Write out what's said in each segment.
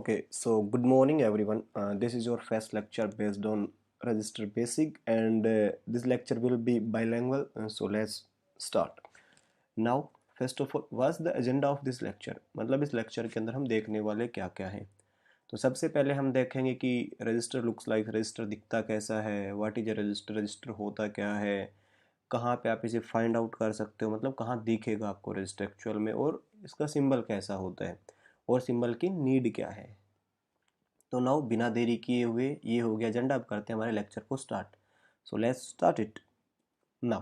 Okay, so good morning everyone. This is your first lecture based on register basic and this lecture will be bilingual. So let's start. Now, first of all, what's the agenda of this lecture? मतलब इस lecture के अंदर हम देखने वाले क्या क्या हैं. तो सबसे पहले हम देखेंगे कि रजिस्टर लुक्स लाइक, रजिस्टर दिखता कैसा है, what is a register, register होता क्या है, कहाँ पे आप इसे फाइंड आउट कर सकते हो, मतलब कहाँ दिखेगा आपको रजिस्टर एक्चुअल में, और इसका सिंबल कैसा होता है और सिंबल की नीड क्या है. तो नाउ बिना देरी किए हुए ये हो गया एजेंडा. अब करते हैं हमारे लेक्चर को start. So let's start it now.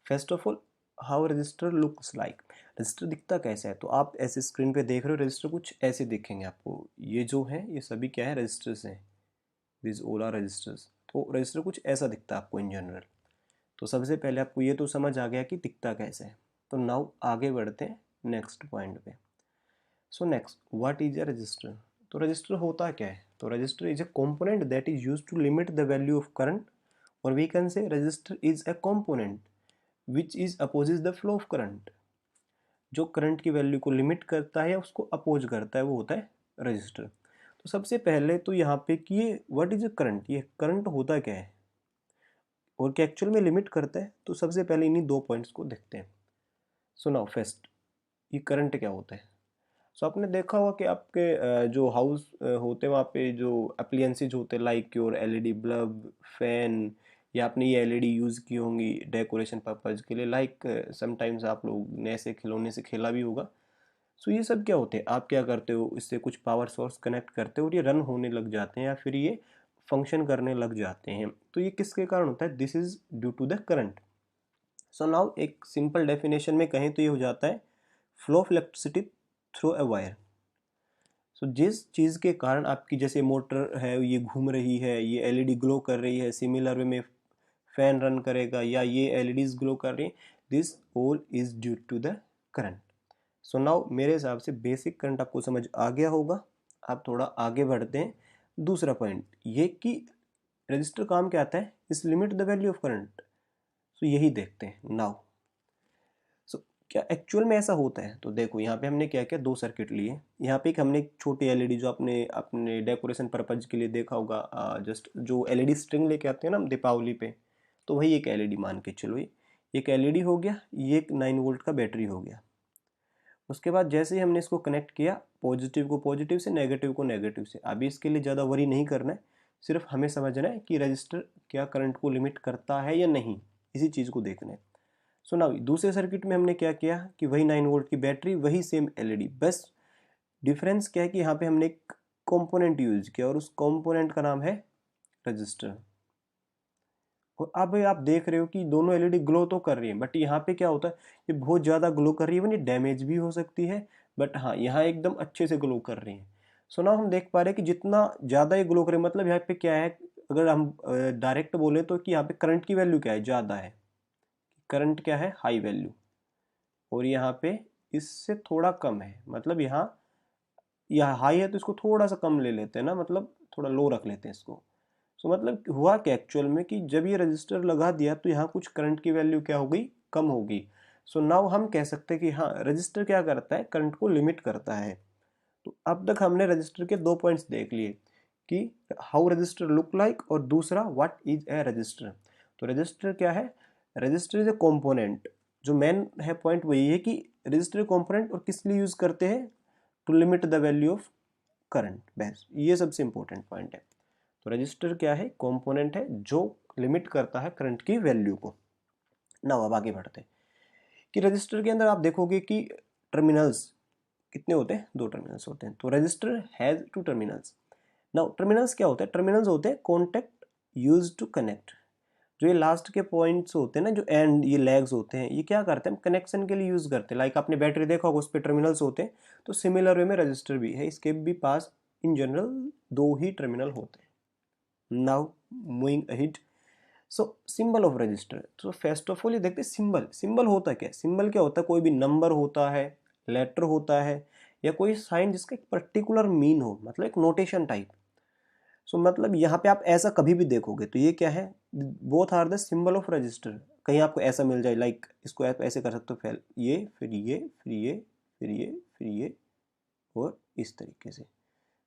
First of all, how register looks like. Register दिखता कैसा है? तो आप ऐसे स्क्रीन पे देख रहे हो, रजिस्टर कुछ ऐसे दिखेंगे आपको. ये जो है ये सभी क्या है, रजिस्टर्स हैं. This all are resistors. तो रजिस्टर कुछ ऐसा दिखता है आपको इन जनरल. तो सबसे पहले आपको ये तो समझ आ गया कि दिखता कैसे है. तो नाउ आगे बढ़ते हैं नेक्स्ट पॉइंट पे. So next, what is a register. तो रजिस्टर होता क्या है? तो register is a component that is used to limit the value of current, और we can say register is a component which is opposes the flow of current. जो current की value को limit करता है या उसको अपोज करता है वो होता है रजिस्टर. तो सबसे पहले तो यहाँ पे कि ये व्हाट इज अ करंट, ये करंट होता क्या है और क्या एक्चुअल में लिमिट करता है. तो सबसे पहले इन्हीं दो पॉइंट्स को देखते हैं. सो नाउ फर्स्ट, ये करंट क्या होता है. सो आपने देखा होगा कि आपके जो हाउस होते हैं वहाँ पे जो अप्लियंसेज होते हैं like your LED bulb, fan, या आपने ये एलईडी यूज़ की होंगी डेकोरेशन पर्पज़ के लिए, लाइक समटाइम्स आप लोग ने ऐसे खिलौने से खेला भी होगा. सो ये सब क्या होते हैं, आप क्या करते हो, इससे कुछ पावर सोर्स कनेक्ट करते हो और ये रन होने लग जाते हैं या फिर ये फंक्शन करने लग जाते हैं. तो ये किसके कारण होता है? This is due to the current. So now एक सिंपल डेफिनेशन में कहें तो ये हो जाता है flow of electricity through a wire. So जिस चीज़ के कारण आपकी जैसे मोटर है ये घूम रही है, ये एलईडी ग्लो कर रही है, सिमिलर वे में फैन रन करेगा या ये एलईडीज ग्लो कर रही हैं, this all is due to the current. So now मेरे हिसाब से बेसिक करंट आपको समझ आ गया होगा. आप थोड़ा आगे बढ़ते हैं. दूसरा पॉइंट ये कि रजिस्टर काम क्या आता है, इस limit the value of current. So यही देखते हैं नाउ. सो क्या एक्चुअल में ऐसा होता है? तो देखो यहाँ पे हमने क्या किया, दो सर्किट लिए. यहाँ पे एक हमने एक छोटी एलईडी जो आपने अपने डेकोरेशन पर्पज के लिए देखा होगा, जस्ट जो एलईडी स्ट्रिंग लेके आते हैं ना दीपावली पे, तो वही एक एलईडी मान के चलो. ये एक एलईडी हो गया, ये एक 9 वोल्ट का बैटरी हो गया. उसके बाद जैसे ही हमने इसको कनेक्ट किया, पॉजिटिव को पॉजिटिव से, नेगेटिव को नेगेटिव से. अभी इसके लिए ज़्यादा वरी नहीं करना है, सिर्फ हमें समझना है कि रजिस्टर क्या करंट को लिमिट करता है या नहीं, इसी चीज़ को देखना है. सो नाउ दूसरे सर्किट में हमने क्या किया कि वही 9 वोल्ट की बैटरी, वही सेम एलईडी, बस डिफरेंस क्या है कि यहाँ पे हमने एक कंपोनेंट यूज किया और उस कंपोनेंट का नाम है रजिस्टर. और अब आप देख रहे हो कि दोनों एलईडी ग्लो तो कर रही है, बट यहाँ पे क्या होता है, ये बहुत ज़्यादा ग्लो कर रही है, ये डैमेज भी हो सकती है, बट हाँ यहाँ एकदम अच्छे से ग्लो कर रही है. सो नाउ हम देख पा रहे हैं कि जितना ज़्यादा ये ग्लो करे, मतलब यहाँ पे क्या है, अगर हम डायरेक्ट बोले तो कि यहाँ पे करंट की वैल्यू क्या है, ज़्यादा है. करंट क्या है, हाई वैल्यू, और यहाँ पे इससे थोड़ा कम है, मतलब यहाँ यह हाई है तो इसको थोड़ा सा कम ले लेते हैं ना, मतलब थोड़ा लो रख लेते हैं इसको. सो मतलब हुआ क्या एक्चुअल में कि जब ये रजिस्टर लगा दिया तो यहाँ कुछ करंट की वैल्यू क्या हो गई, कम होगी. सो नाउ हम कह सकते हैं कि हाँ रजिस्टर क्या करता है, करंट को लिमिट करता है. तो अब तक हमने रजिस्टर के दो पॉइंट्स देख लिए कि हाउ रजिस्टर लुक लाइक और दूसरा व्हाट इज ए रजिस्टर. तो रजिस्टर क्या है, रजिस्टर इज ए कॉम्पोनेंट. जो मेन है पॉइंट वही है कि रजिस्टर कॉम्पोनेंट और किस लिए यूज करते हैं, to limit the value of current. बस ये सबसे इंपॉर्टेंट पॉइंट है. तो रजिस्टर क्या है, कंपोनेंट है जो लिमिट करता है करंट की वैल्यू को. नाउ अब आगे बढ़ते हैं कि रजिस्टर के अंदर आप देखोगे कि टर्मिनल्स कितने होते हैं, दो टर्मिनल्स होते हैं. तो register has two terminals. Now terminals क्या होते हैं, टर्मिनल्स होते हैं कॉन्टेक्ट यूज टू कनेक्ट. जो ये लास्ट के पॉइंट्स होते हैं ना, जो एंड ये लेग्स होते हैं, ये क्या करते हैं, हम कनेक्शन के लिए यूज करते हैं. लाइक आपने बैटरी देखा होगा, उस पर टर्मिनल्स होते हैं. तो सिमिलर वे में रजिस्टर भी है, इसके भी पास इन जनरल दो ही टर्मिनल होते हैं. Now moving ahead. So symbol of register. तो फर्स्ट ऑफ ऑल ये देखते हैं सिंबल. सिंबल होता क्या है, सिंबल क्या होता है, कोई भी नंबर होता है, लेटर होता है, या कोई साइन जिसका एक पर्टिकुलर मीन हो, मतलब एक नोटेशन टाइप. सो मतलब यहाँ पे आप ऐसा कभी भी देखोगे तो ये क्या है, both are the symbol of resistor. कहीं आपको ऐसा मिल जाए, लाइक इसको आप ऐसे कर सकते हो, फैल ये फिर ये फिर ये फिर ये फिर ये और इस तरीके से.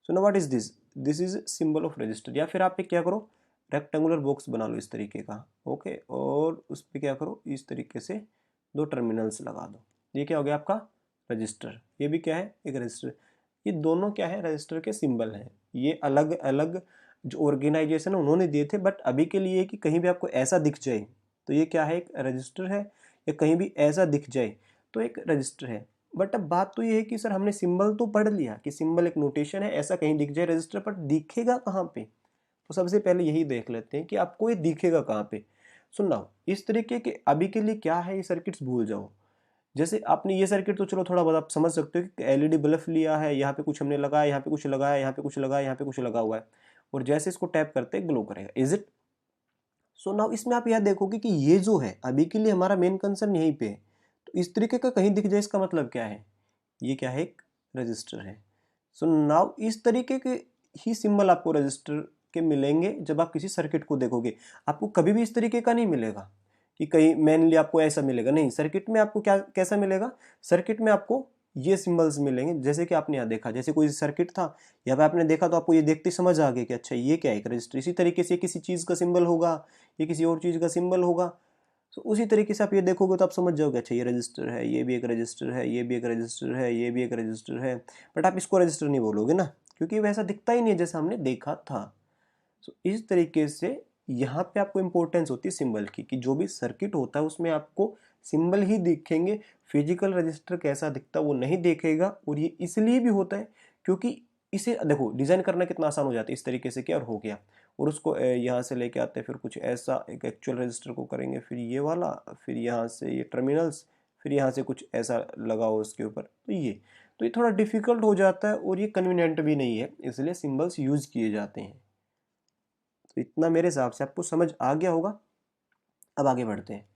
So now what is this, this is symbol of register. या फिर आप क्या करो, रेक्टेंगुलर बॉक्स बना लो इस तरीके का, ओके, और उस पर क्या करो, इस तरीके से दो टर्मिनल्स लगा दो। ये क्या हो गया आपका रजिस्टर, ये भी क्या है एक रजिस्टर। ये दोनों क्या है रजिस्टर के सिंबल हैं। ये अलग अलग जो ऑर्गेनाइजेशन है उन्होंने दिए थे, बट अभी के लिए कि कहीं भी आपको ऐसा दिख जाए तो ये क्या है एक रजिस्टर है, या कहीं भी ऐसा दिख जाए तो एक रजिस्टर है। बट अब बात तो ये है कि सर हमने सिंबल तो पढ़ लिया कि सिंबल एक नोटेशन है, ऐसा कहीं दिख जाए रजिस्टर पर, दिखेगा कहाँ पे? तो सबसे पहले यही देख लेते हैं कि आपको ये दिखेगा कहाँ पे। सुनना इस तरीके के अभी के लिए क्या है, ये सर्किट्स भूल जाओ। जैसे आपने ये सर्किट तो चलो थोड़ा बहुत आप समझ सकते हो कि एलईडी बल्ब लिया है, यहाँ पे कुछ हमने लगाया, यहाँ पे कुछ लगाया, यहाँ पे कुछ लगाया, यहाँ पे कुछ लगा हुआ है, और जैसे इसको टैप करते हैं ग्लो करेगा, इज इट? सो नाउ इसमें आप यह देखोगे कि ये जो है अभी के लिए हमारा मेन कंसर्न यहीं पे है। तो इस तरीके का कहीं दिख जाए इसका मतलब क्या है, ये क्या है एक रजिस्टर है। सो नाउ इस तरीके के ही सिंबल आपको रजिस्टर के मिलेंगे जब आप किसी सर्किट को देखोगे। आपको कभी भी इस तरीके का नहीं मिलेगा कि कहीं मेनली आपको ऐसा मिलेगा, नहीं। सर्किट में आपको क्या कैसा मिलेगा, सर्किट में आपको ये सिंबल्स मिलेंगे। जैसे कि आपने यहाँ देखा, जैसे कोई सर्किट था, यहाँ पे आपने देखा तो आपको ये देखते समझ आ गया कि अच्छा ये क्या है एक रजिस्टर। इसी तरीके से किसी चीज़ का सिंबल होगा, ये किसी और चीज़ का सिंबल होगा। तो उसी तरीके से आप ये देखोगे तो आप समझ जाओगे अच्छा ये रजिस्टर है, ये भी एक रजिस्टर है, ये भी एक रजिस्टर है, ये भी एक रजिस्टर है। बट आप इसको रजिस्टर नहीं बोलोगे ना, क्योंकि वैसा दिखता ही नहीं है जैसा हमने देखा था। तो इस तरीके से यहाँ पे आपको इंपॉर्टेंस होती है सिंबल की, कि जो भी सर्किट होता है उसमें आपको सिंबल ही दिखेंगे, फिजिकल रजिस्टर कैसा दिखता है वो नहीं देखेगा। और ये इसलिए भी होता है क्योंकि इसे देखो डिज़ाइन करना कितना आसान हो जाता है, इस तरीके से क्या और हो गया, और उसको यहाँ से लेके आते हैं, फिर कुछ ऐसा एक एक्चुअल रजिस्टर को करेंगे, फिर ये वाला, फिर यहाँ से ये टर्मिनल्स, फिर यहाँ से कुछ ऐसा लगाओ उसके ऊपर। तो ये थोड़ा डिफिकल्ट हो जाता है और ये कन्वीनियंट भी नहीं है, इसलिए सिंबल्स यूज किए जाते हैं। तो इतना मेरे हिसाब से आपको समझ आ गया होगा। अब आगे बढ़ते हैं।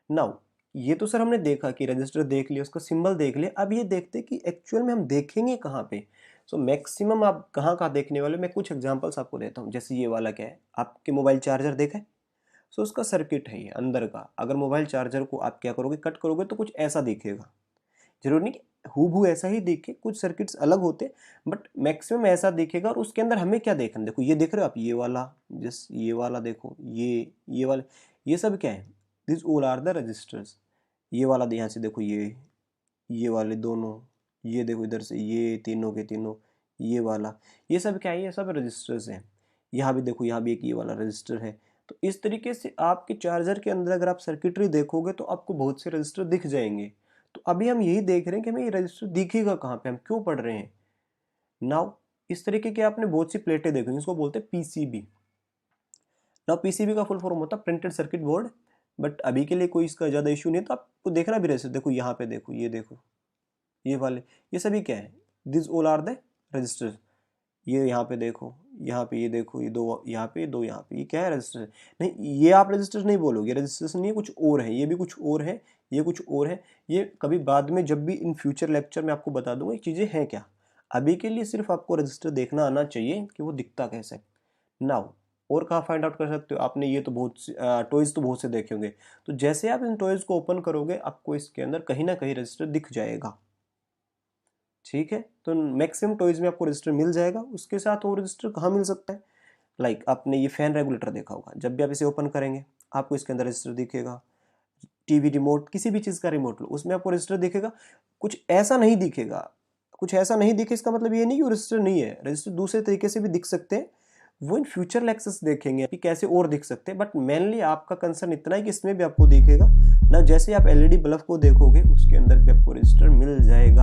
नाउ ये तो सर हमने देखा कि रजिस्टर देख लिया, उसका सिंबल देख लिया। अब ये देखते हैं कि एक्चुअल में हम देखेंगे कहाँ पे। सो मैक्सिमम आप कहाँ कहाँ देखने वाले, मैं कुछ एग्जांपल्स आपको देता हूँ। जैसे ये वाला क्या है, आपके मोबाइल चार्जर देखा है, सो उसका सर्किट है ये अंदर का। अगर मोबाइल चार्जर को आप क्या करोगे, कट करोगे तो कुछ ऐसा दिखेगा। जरूरी नहीं कि हूबहू ऐसा ही दिखे, कुछ सर्किट्स अलग होते, बट मैक्सिमम ऐसा दिखेगा। और उसके अंदर हमें क्या देखना, देखो ये देख रहे हो आप, ये वाला, जिस ये वाला देखो, ये वाले, ये सब क्या है, this all are the resistors. ये वाला यहाँ से देखो, ये वाले दोनों, ये देखो इधर से ये तीनों के तीनों, ये वाला, ये सब क्या है, ये सब रजिस्टर्स हैं। यहाँ भी देखो, यहाँ भी एक ये वाला रजिस्टर है। तो इस तरीके से आपके चार्जर के अंदर अगर आप सर्किटरी देखोगे तो आपको बहुत से रजिस्टर दिख जाएंगे। तो अभी हम यही देख रहे हैं कि हमें ये रजिस्टर दिखेगा कहाँ पे, हम क्यों पढ़ रहे हैं। नाउ इस तरीके के आपने बहुत सी प्लेटें देखी जिसको बोलते हैं पीसीबी। नाउ पीसीबी का फुल फॉर्म होता है प्रिंटेड सर्किट बोर्ड। बट अभी के लिए कोई इसका ज़्यादा इशू नहीं है, तो आपको देखना भी रजिस्टर। देखो यहाँ पे देखो, ये देखो, ये वाले, ये सभी क्या है, this all are the resistors. ये यहाँ पे देखो, यहाँ पे ये देखो, ये दो यहाँ पे, दो यहाँ पे, ये क्या है रजिस्टर। नहीं, ये आप रजिस्टर नहीं बोलोगे, रजिस्टर नहीं है, कुछ और है, ये भी कुछ और है, ये कुछ और है। ये कभी बाद में जब भी इन फ्यूचर लेक्चर में आपको बता दूंगा ये चीज़ें हैं क्या। अभी के लिए सिर्फ आपको रजिस्टर देखना आना चाहिए कि वो दिखता कैसे। नाउ और कहाँ फाइंड आउट कर सकते हो आपने, ये तो बहुत टॉयज़ तो बहुत से देखे होंगे। तो जैसे आप इन टॉयज़ को ओपन करोगे आपको इसके अंदर कहीं ना कहीं रजिस्टर दिख जाएगा। ठीक है, तो मैक्सिमम टॉयज़ में आपको रजिस्टर मिल जाएगा। उसके साथ और रजिस्टर कहाँ मिल सकता है, लाइक आपने ये फैन रेगुलेटर देखा होगा, जब भी आप इसे ओपन करेंगे आपको इसके अंदर रजिस्टर दिखेगा। टीवी रिमोट, किसी भी चीज़ का रिमोट लो, उसमें आपको रजिस्टर दिखेगा। कुछ ऐसा नहीं दिखेगा, कुछ ऐसा नहीं दिखे इसका मतलब ये नहीं कि वो रजिस्टर नहीं है। रजिस्टर दूसरे तरीके से भी दिख सकते हैं, वो इन फ्यूचर लेक्चर्स देखेंगे कि कैसे और दिख सकते हैं। बट मेनली आपका कंसर्न इतना है कि इसमें भी आपको दिखेगा ना। जैसे आप एलईडी बल्ब को देखोगे उसके अंदर भी आपको रजिस्टर मिल जाएगा।